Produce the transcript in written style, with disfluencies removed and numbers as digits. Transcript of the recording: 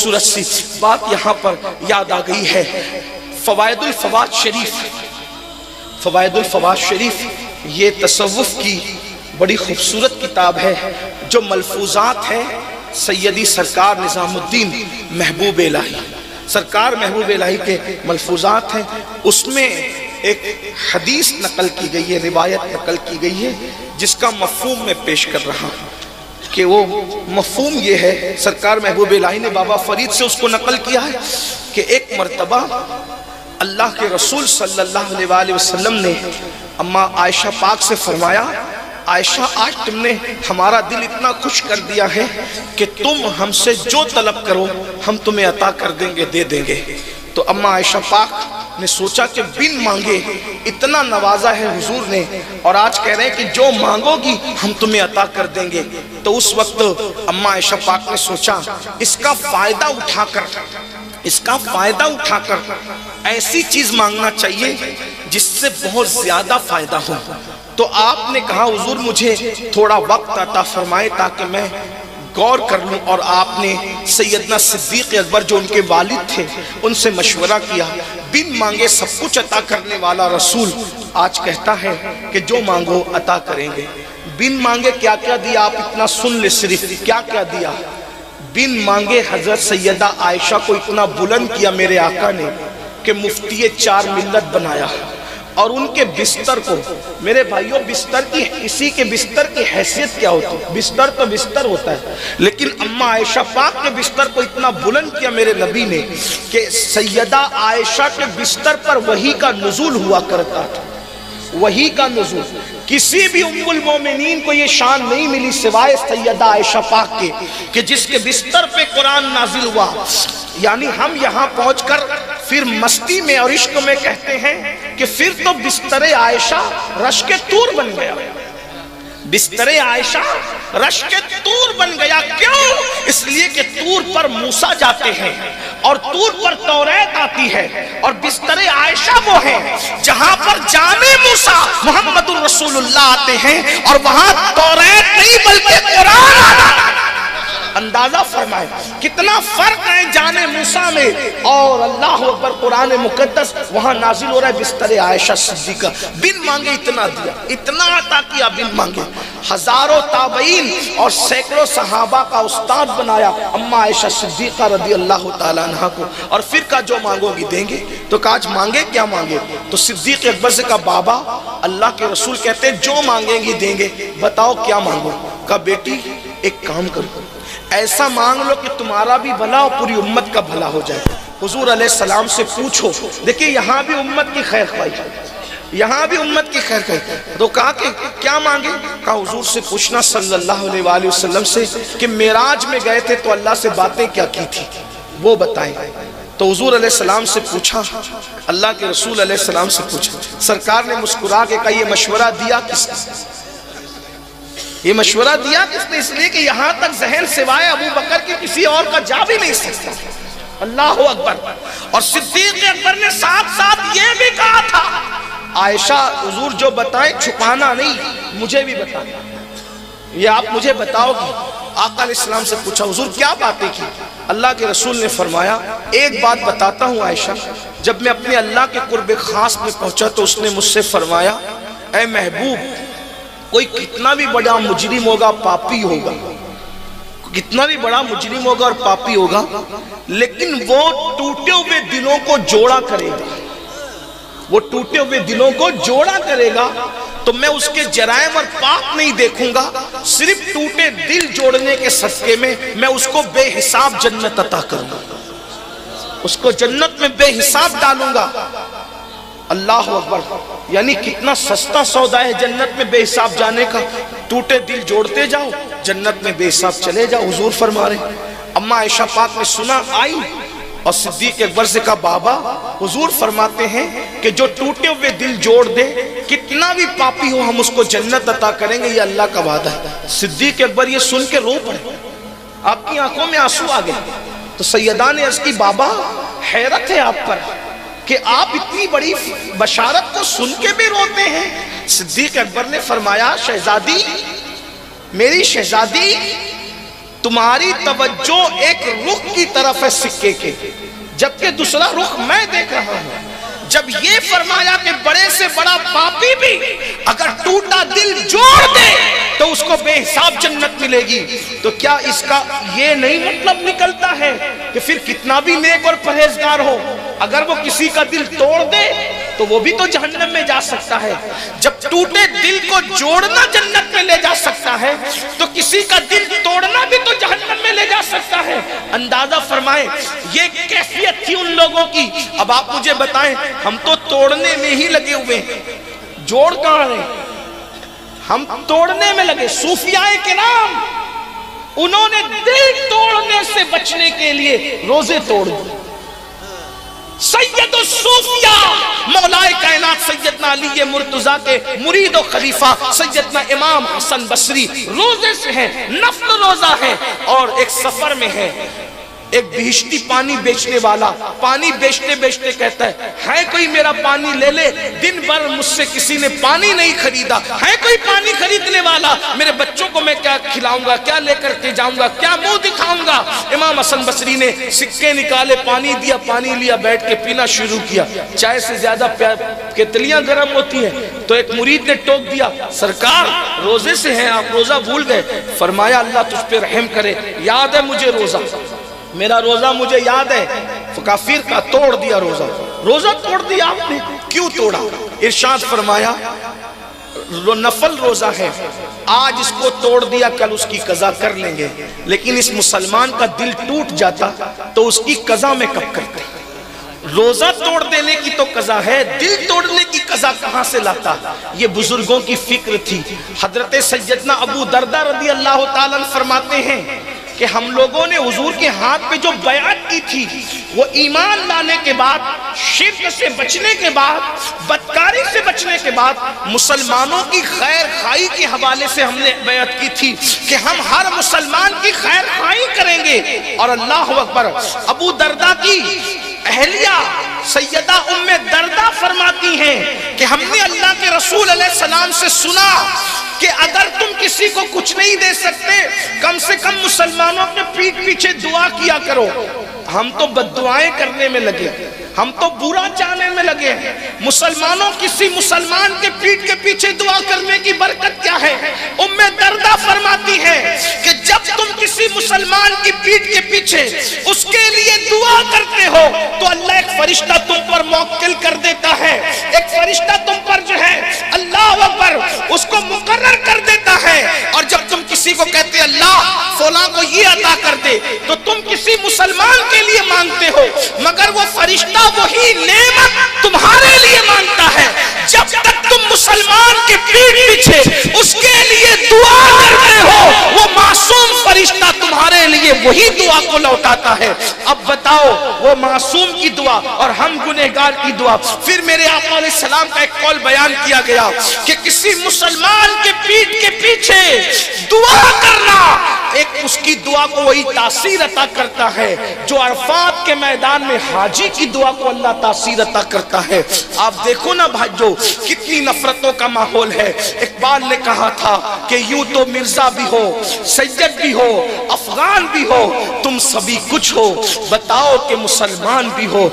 خوبصورت سی بات یہاں پر یاد آ گئی ہے۔ فوائد الفواد شریف، فوائد الفواد شریف یہ تصوف کی بڑی خوبصورت کتاب ہے، جو ملفوظات ہیں سیدی سرکار نظام الدین محبوب الہی، سرکار محبوب الہی کے ملفوظات ہیں۔ اس میں ایک حدیث نقل کی گئی ہے، روایت نقل کی گئی ہے، جس کا مفہوم میں پیش کر رہا ہوں کہ وہ مفہوم یہ ہے، سرکار محبوب الہی نے بابا فرید سے اس کو نقل کیا ہے کہ ایک مرتبہ اللہ کے رسول صلی اللہ علیہ وسلم نے اماں عائشہ پاک سے فرمایا، عائشہ آج تم نے ہمارا دل اتنا خوش کر دیا ہے کہ تم ہم سے جو طلب کرو ہم تمہیں عطا کر دیں گے، دے دیں گے۔ تو اماں عائشہ پاک نے سوچا کہ بن مانگے اتنا نوازا ہے حضور نے، اور آج کہہ رہے ہیں کہ جو مانگو گی ہم تمہیں عطا کر دیں گے۔ تو اس وقت اماں عائشہ پاک نے سوچا اس کا فائدہ اٹھا کر ایسی چیز مانگنا چاہیے جس سے بہت زیادہ فائدہ ہو۔ تو آپ نے کہا حضور مجھے تھوڑا وقت عطا فرمائے تاکہ میں غور کر لوں، اور آپ نے سیدنا صدیق اکبر جو ان کے والد تھے ان سے مشورہ کیا۔ بن مانگے سب کچھ عطا کرنے والا رسول آج کہتا ہے کہ جو مانگو عطا کریں گے۔ بن مانگے کیا کیا دیا آپ اتنا سن لے، صرف کیا کیا دیا۔ بن مانگے حضرت سیدہ عائشہ کو اتنا بلند کیا میرے آقا نے کہ مفتی 4 ملت بنایا، اور ان کے بستر کو، میرے بھائیوں بستر کی، کسی کے بستر کی حیثیت کیا ہوتی ہے؟ بستر تو بستر ہوتا ہے، لیکن اماں عائشہ پاک کے بستر کو اتنا بلند کیا میرے نبی نے کہ سیدہ عائشہ کے بستر پر وحی کا نزول ہوا کرتا تھا، وحی کا نزول۔ کسی بھی ام المومنین کو یہ شان نہیں ملی سوائے سیدہ عائشہ پاک کے کہ جس کے بستر پہ قرآن نازل ہوا۔ یعنی ہم یہاں پہنچ کر پھر مستی میں اور عشق میں کہتے ہیں کہ پھر تو بستر عائشہ رشک طور بن گیا، بستر عائشہ رشک طور بن گیا۔ کیوں؟ اس لیے کہ طور پر موسیٰ جاتے ہیں اور طور پر توریت آتی ہے، اور بستر عائشہ وہ ہے جہاں پر جان موسیٰ محمد الرسول اللہ آتے ہیں، اور وہاں توریت نہیں بلکہ قرآن آتا ہے۔ اندازہ فرمائے کتنا فرق ہے جان موسیٰ میں اور اللہ اکبر قرآن مقدس وہاں نازل ہو رہا ہے بستر عائشہ صدیقہ۔ بن مانگے اتنا دیا، اتنا عطا کیا بن مانگے، ہزاروں تابعین اور سینکڑوں صحابہ کا استاد بنایا اماں عائشہ صدیقہ رضی اللہ تعالیٰ عنہ کو۔ اور پھر کہا جو مانگو گی دیں گے۔ تو کہا آج مانگے کیا مانگے؟ تو صدیق اکبر سے کہا بابا اللہ کے رسول کہتے ہیں جو مانگیں گی دیں گے، بتاؤ کیا مانگو؟ کہا بیٹی ایک کام کرو، ایسا مانگ لو کہ تمہارا بھی بھلا اور پوری امت کا بھلا ہو جائے۔ حضور علیہ السلام سے پوچھو، دیکھیں یہاں بھی امت کی خیر خواہی، یہاں بھی امت کی خیر خواہی۔ تو کہا کہ کیا مانگے؟ کہا حضور سے پوچھنا صلی اللہ علیہ وسلم سے کہ معراج میں گئے تھے تو اللہ سے باتیں کیا کی تھی وہ بتائیں۔ تو حضور علیہ السلام سے پوچھا، اللہ کے رسول علیہ السلام سے پوچھا، سرکار نے مسکرا کے کہا یہ مشورہ دیا کس نے؟ یہ مشورہ دیا کس نے؟ اس لیے کہ یہاں تک ذہن سوائے ابو بکر کے کسی اور کا جا بھی نہیں سکتا۔ اللہ اکبر۔ اور صدیق اکبر نے ساتھ ساتھ یہ بھی کہا تھا عائشہ حضور جو بتائیں چھپانا نہیں، مجھے بھی بتانا، یہ آپ مجھے بتاؤ گی۔ آقا علیہ السلام سے پوچھا حضور کیا باتیں کی؟ اللہ کے رسول نے فرمایا ایک بات بتاتا ہوں عائشہ، جب میں اپنے اللہ کے قرب خاص میں پہنچا تو اس نے مجھ سے فرمایا اے محبوب کوئی کتنا بھی بڑا مجرم ہوگا پاپی ہوگا، کتنا بھی بڑا مجرم ہوگا اور پاپی ہوگا، لیکن وہ ٹوٹے ہوئے دلوں کو جوڑا کرے گا، وہ ٹوٹے ہوئے دلوں کو جوڑا کرے گا تو میں اس کے جرائم اور پاپ نہیں دیکھوں گا، صرف ٹوٹے دل جوڑنے کے صدقے میں میں اس کو بے حساب جنت عطا کروں گا، اس کو جنت میں بے حساب ڈالوں گا۔ اللہ اکبر۔ یعنی کتنا سستا سودا ہے جنت میں بے حساب جانے کا، ٹوٹے دل جوڑتے جاؤ جنت میں بے حساب چلے جاؤ۔ حضور فرما رہے اماں عائشہ پاک نے سنا آئی اور صدیق اکبر سے کہا بابا حضور فرماتے ہیں کہ جو ٹوٹے ہوئے دل جوڑ دے کتنا بھی پاپی ہو ہم اس کو جنت عطا کریں گے، یہ اللہ کا وعدہ ہے۔ صدیق اکبر یہ سن کے رو پڑے، آپ کی آنکھوں میں آنسو آ گئے۔ تو سیدہ نے عرض کی بابا حیرت ہے آپ پر کہ آپ اتنی بڑی بشارت کو سن کے بھی روتے ہیں۔ صدیق اکبر نے فرمایا شہزادی، میری شہزادی، تمہاری توجہ ایک رخ کی طرف ہے سکے کے، جبکہ دوسرا رخ میں دیکھ رہا ہوں۔ جب یہ فرمایا کہ بڑے سے بڑا پاپی بھی اگر ٹوٹا دل جوڑ دے تو اس کو بے حساب جنت ملے گی، تو کیا اس کا یہ نہیں مطلب نکلتا ہے کہ پھر کتنا بھی نیک اور پرہیزگار ہو، اگر وہ کسی کا دل توڑ دے تو وہ بھی تو جہنم میں جا سکتا ہے؟ جب ٹوٹے دل کو جوڑنا جنت میں لے جا سکتا ہے تو کسی کا دل توڑنا بھی تو جہنم میں لے جا سکتا ہے۔ اندازہ فرمائیں یہ کیفیت تھی ان لوگوں کی۔ اب آپ مجھے بتائیں، ہم تو توڑنے میں ہی لگے ہوئے ہیں، جوڑ کہاں رہے؟ ہم توڑنے میں لگے۔ صوفیاء کرام انہوں نے دل توڑنے سے بچنے کے لیے روزے توڑ دیے۔ سید الصوفیاء مولا کائنات سیدنا علی مرتضیٰ کے مرید و خلیفہ سیدنا امام حسن بصری روزے سے ہیں، نفل روزہ ہے، اور ایک سفر میں ہے۔ ایک بہشتی پانی بیچنے والا پانی بیچتے بیچتے کہتا ہے کوئی میرا پانی لے لے، دن بھر مجھ سے کسی نے پانی نہیں خریدا، ہے کوئی پانی خریدنے والا؟ میرے بچوں کو میں کیا کھلاؤں گا، کیا لے کر کے جاؤں گا، کیا منہ دکھاؤں گا؟ امام حسن بصری نے سکے نکالے، پانی دیا، پانی لیا، بیٹھ کے پینا شروع کیا۔ چائے سے زیادہ کیتلیاں گرم ہوتی ہیں، تو ایک مرید نے ٹوک دیا، سرکار روزے سے ہیں آپ، روزہ بھول گئے؟ فرمایا اللہ تجھ پہ رحم کرے، یاد ہے مجھے روزہ، میرا روزہ مجھے یاد ہے۔ کافر کا توڑ دیا روزہ، روزہ توڑ دیا آپ نے، کیوں توڑا؟ ارشاد فرمایا نفل روزہ ہے، آج اس کو توڑ دیا کل اس کی قضا کر لیں گے، لیکن اس مسلمان کا دل ٹوٹ جاتا تو اس کی قضا میں کب کرتے؟ روزہ توڑ دینے کی تو قضا ہے، دل توڑنے کی قضا کہاں سے لاتا؟ یہ بزرگوں کی فکر تھی۔ حضرت سیدنا ابو دردہ رضی اللہ تعالیٰ عنہ فرماتے ہیں کہ ہم لوگوں نے حضور کے ہاتھ پہ جو بیعت کی تھی، وہ ایمان لانے کے بعد، شرک سے بچنے کے بعد، بدکاری سے بچنے کے بعد، مسلمانوں کی خیر خواہی کے حوالے سے ہم نے بیعت کی تھی کہ ہم ہر مسلمان کی خیر خواہی کریں گے۔ اور اللہ اکبر، ابو دردہ کی اہلیہ سیدہ ام دردہ فرماتی ہیں کہ ہم نے اللہ کے رسول علیہ السلام سے سنا کہ اگر تم کسی کو کچھ نہیں دے سکتے، کم سے کم مسلمانوں کے پیٹھ پیچھے دعا کیا کرو۔ ہم تو بد دعائیں کرنے میں لگے، ہم تو برا چاہنے میں لگے ہیں۔ مسلمانوں کسی مسلمان کے پیٹھ کے پیچھے دعا کرنے کی برکت کیا ہے؟ ام دردہ فرماتی ہے کہ جب تم کسی مسلمان کی پیٹھ کے پیچھے اس کے لیے دعا کرتے ہو تو اللہ ایک فرشتہ تم پر موکل کر دیتا ہے، ایک فرشتہ تم پر جو ہے اللہ اکبر اس کو مقرر کر دیتا ہے۔ اور جب تم کسی کو کہتے اللہ فلاں کو یہ عطا کر دے تو تم کسی مسلمان کے لیے مانگتے ہو، مگر وہ فرشتہ وہی نعمت تمہارے لیے مانگتا ہے۔ جب تک تم مسلمان کے پیٹھ پیچھے اس کے لیے دعا کرتے ہو، وہ معصوم فرشتہ تمہارے لیے وہی دعا کو لوٹاتا ہے۔ اب بتاؤ، وہ معصوم کی دعا اور ہم گنہگار کی دعا۔ پھر میرے آقا علیہ السلام کا ایک قول بیان کیا گیا کہ کسی مسلمان کے پیٹھ کے پیچھے دعا کرنا، ایک اس کی دعا کو وہی تاثیر عطا کرتا ہے جو عرفات کے میدان میں حاجی کی دعا کو اللہ تاثیر عطا کرتا ہے۔ آپ دیکھو نا بھائیو، کتنی نفرتوں کا ماحول ہے۔ اقبال نے کہا تھا کہ یوں تو مرزا بھی ہو، سید بھی ہو، افغان بھی ہو، تم سبھی کچھ ہو، بتاؤ کہ مسلمان بھی ہو۔